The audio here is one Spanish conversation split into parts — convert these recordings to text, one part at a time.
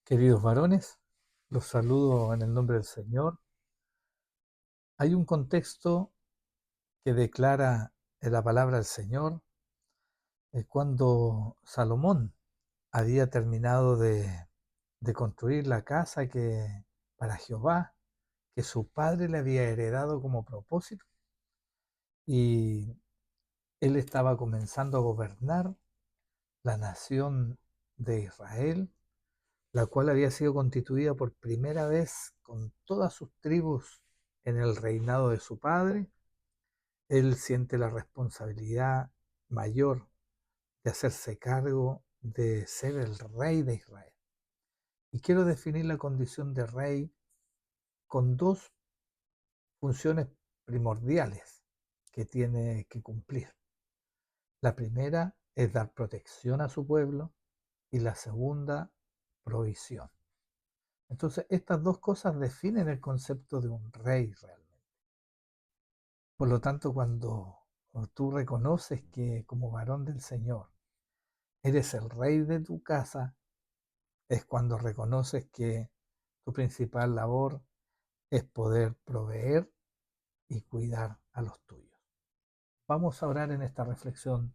Queridos varones, los saludo en el nombre del Señor. Hay un contexto que declara en la palabra del Señor cuando Salomón había terminado de construir la casa para Jehová, que su padre le había heredado como propósito, y él estaba comenzando a gobernar la nación de Israel, la cual había sido constituida por primera vez con todas sus tribus en el reinado de su padre. Él siente la responsabilidad mayor de hacerse cargo de ser el rey de Israel. Y quiero definir la condición de rey con dos funciones primordiales que tiene que cumplir. La primera es dar protección a su pueblo y la segunda, provisión. Entonces, estas dos cosas definen el concepto de un rey realmente. Por lo tanto, cuando tú reconoces que como varón del Señor eres el rey de tu casa, es cuando reconoces que tu principal labor es poder proveer y cuidar a los tuyos. Vamos a orar en esta reflexión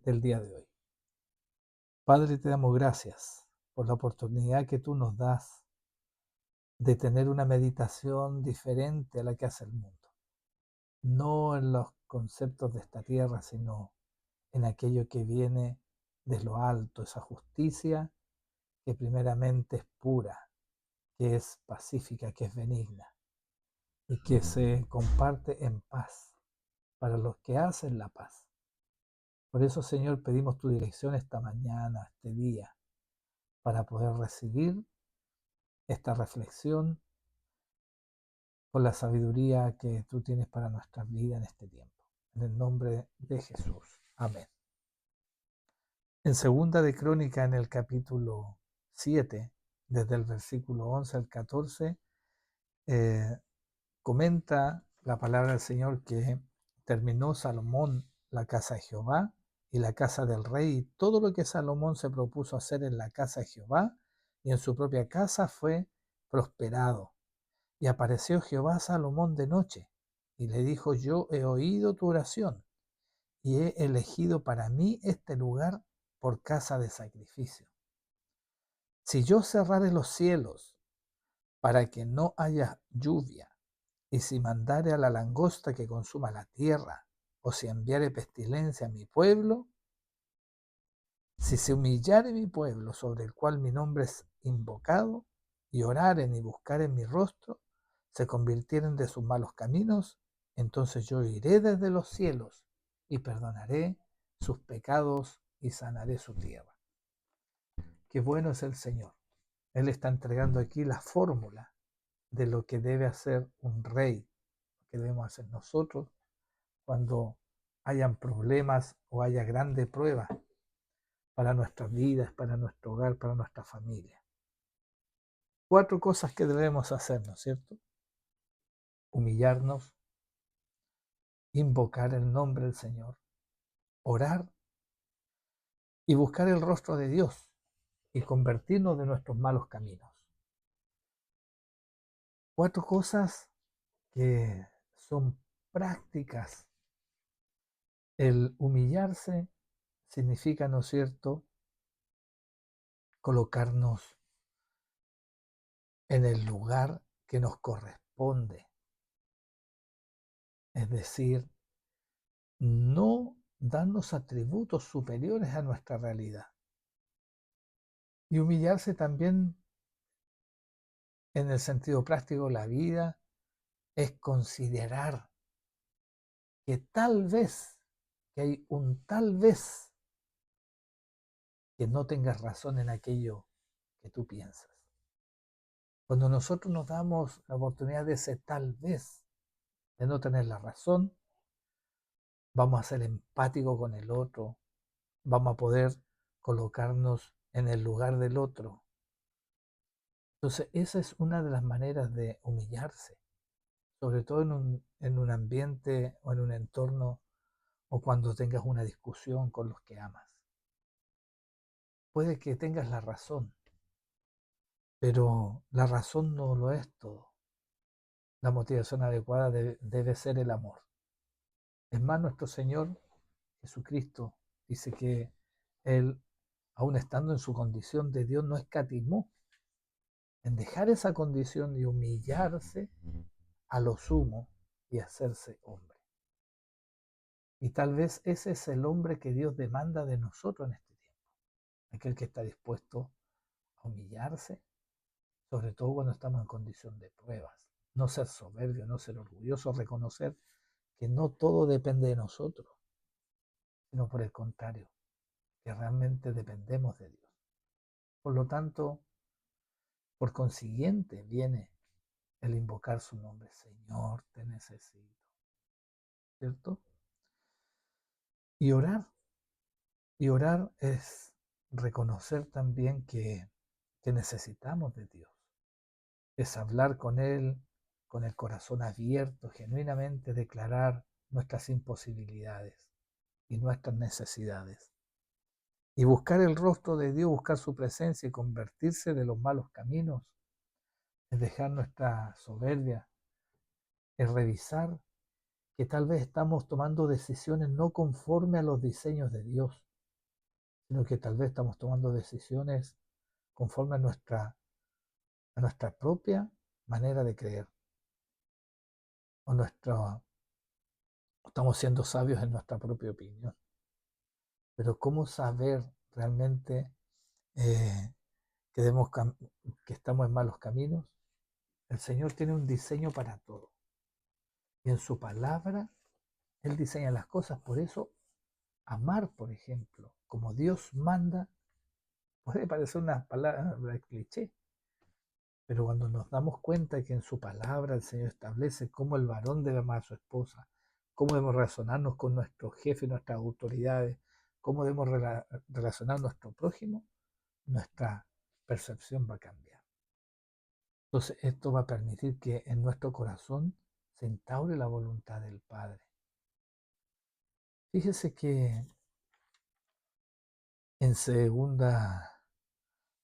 del día de hoy. Padre, te damos gracias por la oportunidad que tú nos das de tener una meditación diferente a la que hace el mundo. No en los conceptos de esta tierra, sino en aquello que viene de lo alto, esa justicia que primeramente es pura, que es pacífica, que es benigna y que se comparte en paz para los que hacen la paz. Por eso, Señor, pedimos tu dirección esta mañana, este día, para poder recibir esta reflexión con la sabiduría que tú tienes para nuestra vida en este tiempo. En el nombre de Jesús. Amén. En segunda de Crónica, en el capítulo 7, desde el versículo 11 al 14, eh, comenta la palabra del Señor que terminó Salomón la casa de Jehová y la casa del rey, y todo lo que Salomón se propuso hacer en la casa de Jehová y en su propia casa fue prosperado. Y apareció Jehová a Salomón de noche y le dijo: yo he oído tu oración y he elegido para mí este lugar por casa de sacrificio. Si yo cerrare los cielos para que no haya lluvia, y si mandare a la langosta que consuma la tierra, o si enviare pestilencia a mi pueblo, si se humillare mi pueblo sobre el cual mi nombre es invocado, y oraren y buscaren mi rostro, se convirtieren de sus malos caminos, entonces yo iré desde los cielos y perdonaré sus pecados y sanaré su tierra. Qué bueno es el Señor. Él está entregando aquí la fórmula de lo que debe hacer un rey, lo que debemos hacer nosotros cuando hayan problemas o haya grandes pruebas para nuestras vidas, para nuestro hogar, para nuestra familia. Cuatro cosas que debemos hacer, ¿no es cierto? Humillarnos, invocar el nombre del Señor, orar y buscar el rostro de Dios y convertirnos de nuestros malos caminos. Cuatro cosas que son prácticas. El humillarse significa, ¿no es cierto?, colocarnos en el lugar que nos corresponde. Es decir, no darnos atributos superiores a nuestra realidad. Y humillarse también, en el sentido práctico de la vida, es considerar que tal vez, que hay un tal vez que no tengas razón en aquello que tú piensas. Cuando nosotros nos damos la oportunidad de ese tal vez, de no tener la razón, vamos a ser empáticos con el otro, vamos a poder colocarnos en el lugar del otro. Entonces, esa es una de las maneras de humillarse, sobre todo en un ambiente o en un entorno o cuando tengas una discusión con los que amas. Puede que tengas la razón, Pero la razón no lo es todo. La motivación adecuada debe ser el amor. Es más, nuestro Señor Jesucristo dice que Él, aun estando en su condición de Dios, no escatimó en dejar esa condición y humillarse a lo sumo y hacerse hombre. Y tal vez ese es el hombre que Dios demanda de nosotros en este tiempo. Aquel que está dispuesto a humillarse, sobre todo cuando estamos en condición de pruebas. No ser soberbio, no ser orgulloso, reconocer que no todo depende de nosotros, sino por el contrario, que realmente dependemos de Dios. Por lo tanto, por consiguiente, viene el invocar su nombre. Señor, te necesito. ¿Cierto? Y orar. Y orar es reconocer también que necesitamos de Dios. Es hablar con Él con el corazón abierto, genuinamente declarar nuestras imposibilidades y nuestras necesidades. Y buscar el rostro de Dios, buscar su presencia y convertirse de los malos caminos, es dejar nuestra soberbia, es revisar que tal vez estamos tomando decisiones no conforme a los diseños de Dios, sino que tal vez estamos tomando decisiones conforme a nuestra propia manera de creer, o estamos siendo sabios en nuestra propia opinión. Pero ¿cómo saber realmente eh, que, que estamos en malos caminos? El Señor tiene un diseño para todo. Y en su palabra, Él diseña las cosas. Por eso, amar, por ejemplo, como Dios manda, puede parecer una palabra cliché, pero cuando nos damos cuenta que en su palabra el Señor establece cómo el varón debe amar a su esposa, cómo debemos relacionarnos con nuestro jefe, nuestras autoridades, cómo debemos relacionar a nuestro prójimo, nuestra percepción va a cambiar. Entonces esto va a permitir que en nuestro corazón se instaure la voluntad del Padre. Fíjese que en segunda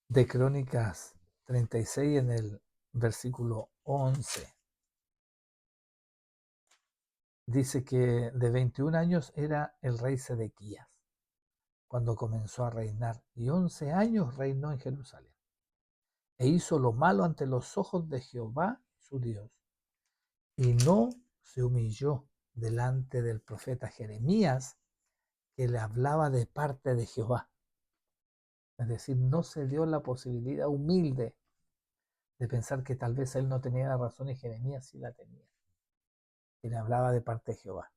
de Crónicas 36, en el versículo 11, dice que de 21 años era el rey Sedequías cuando comenzó a reinar, y 11 años reinó en Jerusalén. E hizo lo malo ante los ojos de Jehová su Dios, y no se humilló delante del profeta Jeremías, que le hablaba de parte de Jehová. Es decir, no se dio la posibilidad humilde de pensar que tal vez él no tenía la razón y Jeremías sí la tenía, y le hablaba de parte de Jehová.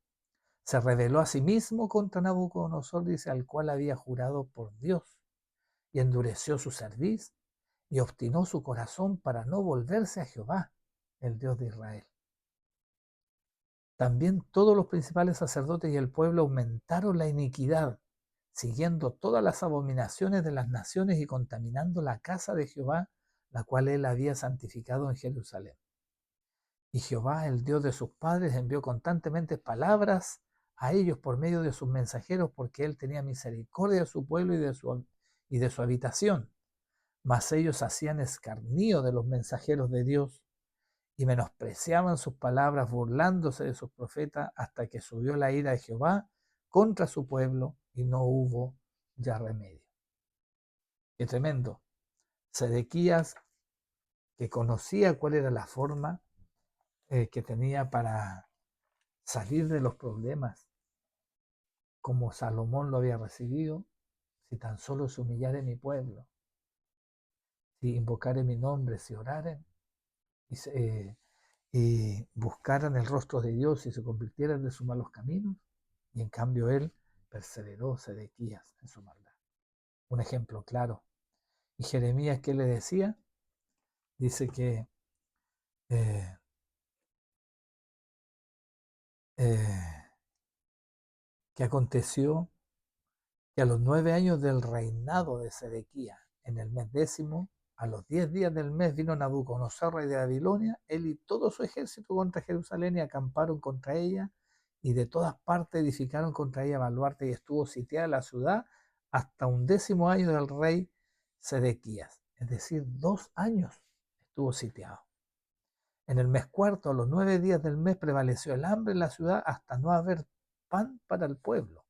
Se rebeló a sí mismo contra Nabucodonosor, dice, al cual había jurado por Dios, y endureció su cerviz y obstinó su corazón para no volverse a Jehová, el Dios de Israel. También todos los principales sacerdotes y el pueblo aumentaron la iniquidad, siguiendo todas las abominaciones de las naciones y contaminando la casa de Jehová, la cual él había santificado en Jerusalén. Y Jehová, el Dios de sus padres, envió constantemente palabras a ellos por medio de sus mensajeros, porque él tenía misericordia de su pueblo y de su habitación. Mas ellos hacían escarnio de los mensajeros de Dios y menospreciaban sus palabras, burlándose de sus profetas, hasta que subió la ira de Jehová contra su pueblo y no hubo ya remedio. Qué tremendo. Sedequías, que conocía cuál era la forma que tenía para salir de los problemas, como Salomón lo había recibido, si tan solo se humillare mi pueblo, si invocare mi nombre, si oraren y buscaran el rostro de Dios y se convirtieran de sus malos caminos. Y en cambio él perseveró, Sedequías, en su maldad. Un ejemplo claro. Y Jeremías, ¿qué le decía? Dice eh, eh, que aconteció que a los 9 años del reinado de Sedequías, en el mes 10, a los 10 días del mes, vino Nabucodonosor, rey de Babilonia, él y todo su ejército contra Jerusalén, y acamparon contra ella, y de todas partes edificaron contra ella baluarte, y estuvo sitiada la ciudad hasta 11 año del rey Sedequías. es decir, 2 años estuvo sitiado. En el mes cuarto, a los 9 días del mes, prevaleció el hambre en la ciudad hasta no haber pan para el pueblo.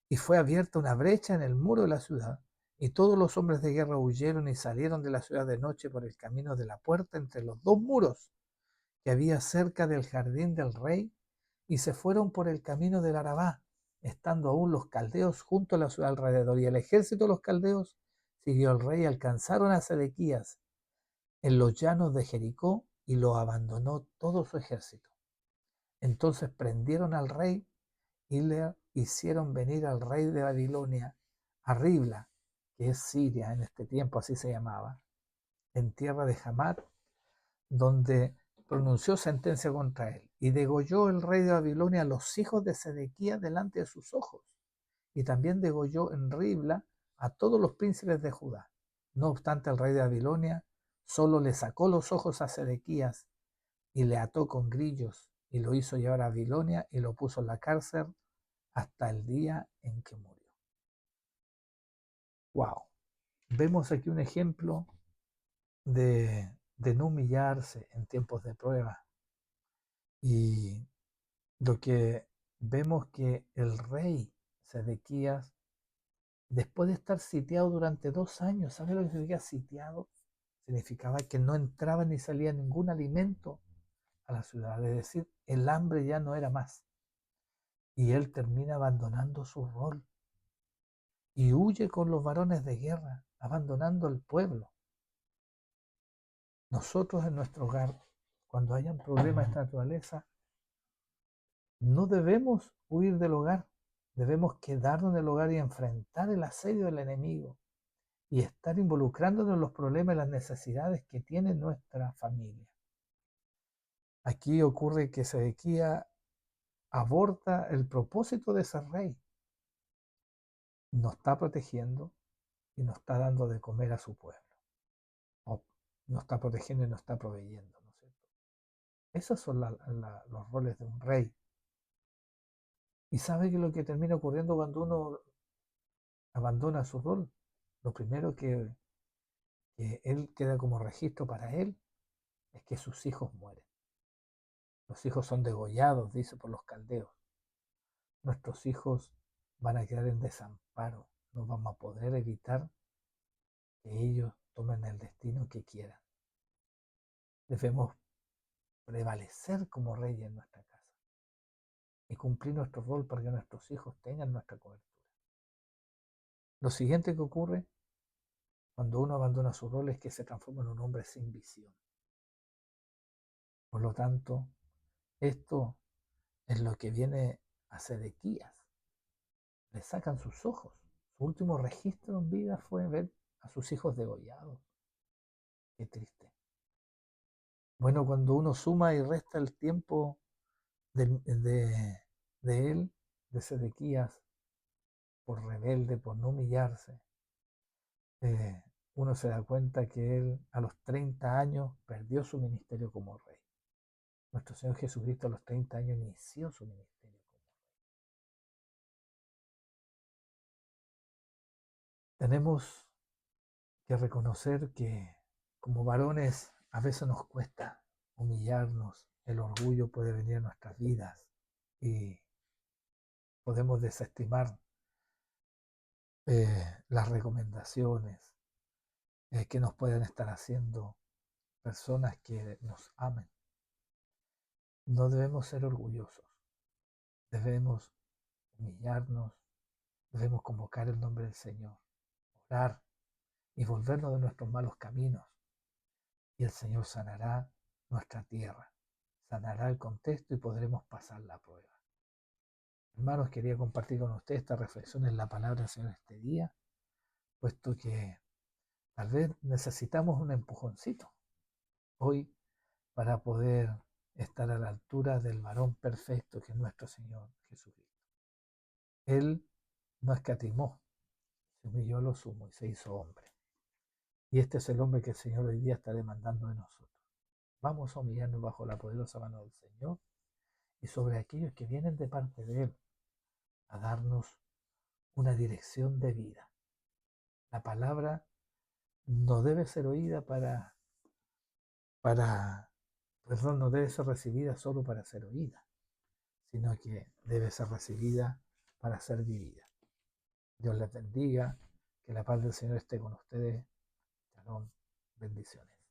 Y fue abierta una brecha en el muro de la ciudad, y todos los hombres de guerra huyeron y salieron de la ciudad de noche por el camino de la puerta entre los dos muros que había cerca del jardín del rey, y se fueron por el camino del Arabá, estando aún los caldeos junto a la ciudad alrededor. Y el ejército de los caldeos siguió al rey y alcanzaron a Sedequías en los llanos de Jericó, y lo abandonó todo su ejército. Entonces prendieron al rey y le hicieron venir al rey de Babilonia a Ribla, que es Siria en este tiempo, así se llamaba, en tierra de Hamat, donde pronunció sentencia contra él. Y degolló el rey de Babilonia a los hijos de Sedequías delante de sus ojos. Y también degolló en Ribla a todos los príncipes de Judá. No obstante, el rey de Babilonia solo le sacó los ojos a Sedequías y le ató con grillos y lo hizo llevar a Babilonia y lo puso en la cárcel hasta el día en que murió. Wow. Vemos aquí un ejemplo de no humillarse en tiempos de prueba. Y lo que vemos que el rey Sedequías, después de estar sitiado durante 2 años, ¿sabe lo que significa sitiado? Significaba que no entraba ni salía ningún alimento a la ciudad, es decir, el hambre ya no era más. Y él termina abandonando su rol y huye con los varones de guerra, abandonando el pueblo. Nosotros en nuestro hogar, cuando hayan problemas de esta naturaleza, no debemos huir del hogar, debemos quedarnos en el hogar y enfrentar el asedio del enemigo y estar involucrándonos en los problemas y las necesidades que tiene nuestra familia. Aquí ocurre que Sedequías aborta el propósito de ser rey. Nos está protegiendo y nos está dando de comer a su pueblo. O nos está protegiendo y nos está proveyendo, ¿no es cierto? Esos son los roles de un rey. Y sabe que lo que termina ocurriendo cuando uno abandona su rol, lo primero que él queda como registro para él es que sus hijos mueren. Los hijos son degollados, dice, por los caldeos. Nuestros hijos van a quedar en desamparo. No vamos a poder evitar que ellos tomen el destino que quieran. Debemos prevalecer como reyes en nuestra casa y cumplir nuestro rol para que nuestros hijos tengan nuestra cobertura. Lo siguiente que ocurre cuando uno abandona su rol es que se transforma en un hombre sin visión. Por lo tanto, esto es lo que viene a Sedequías. Le sacan sus ojos. Su último registro en vida fue ver a sus hijos degollados. Qué triste. Bueno, cuando uno suma y resta el tiempo de él, de Sedequías, por rebelde, por no humillarse, uno se da cuenta que él a los 30 años perdió su ministerio como rey. Nuestro Señor Jesucristo a los 30 años inició su ministerio como rey. Tenemos que reconocer que como varones a veces nos cuesta humillarnos, el orgullo puede venir a nuestras vidas y podemos desestimar las recomendaciones que nos pueden estar haciendo personas que nos amen. No debemos ser orgullosos, debemos humillarnos, debemos convocar el nombre del Señor, orar y volvernos de nuestros malos caminos. Y el Señor sanará nuestra tierra, sanará el contexto y podremos pasar la prueba. Hermanos, quería compartir con ustedes esta reflexión en la palabra del Señor este día, puesto que tal vez necesitamos un empujoncito hoy para poder estar a la altura del varón perfecto que es nuestro Señor Jesucristo. Él no escatimó, se humilló a lo sumo y se hizo hombre. Y este es el hombre que el Señor hoy día está demandando de nosotros. Vamos a humillarnos bajo la poderosa mano del Señor y sobre aquellos que vienen de parte de Él a darnos una dirección de vida. La palabra no debe ser oída para, perdón, no debe ser recibida solo para ser oída, sino que debe ser recibida para ser vivida. Dios les bendiga, que la paz del Señor esté con ustedes. Shalom, bendiciones.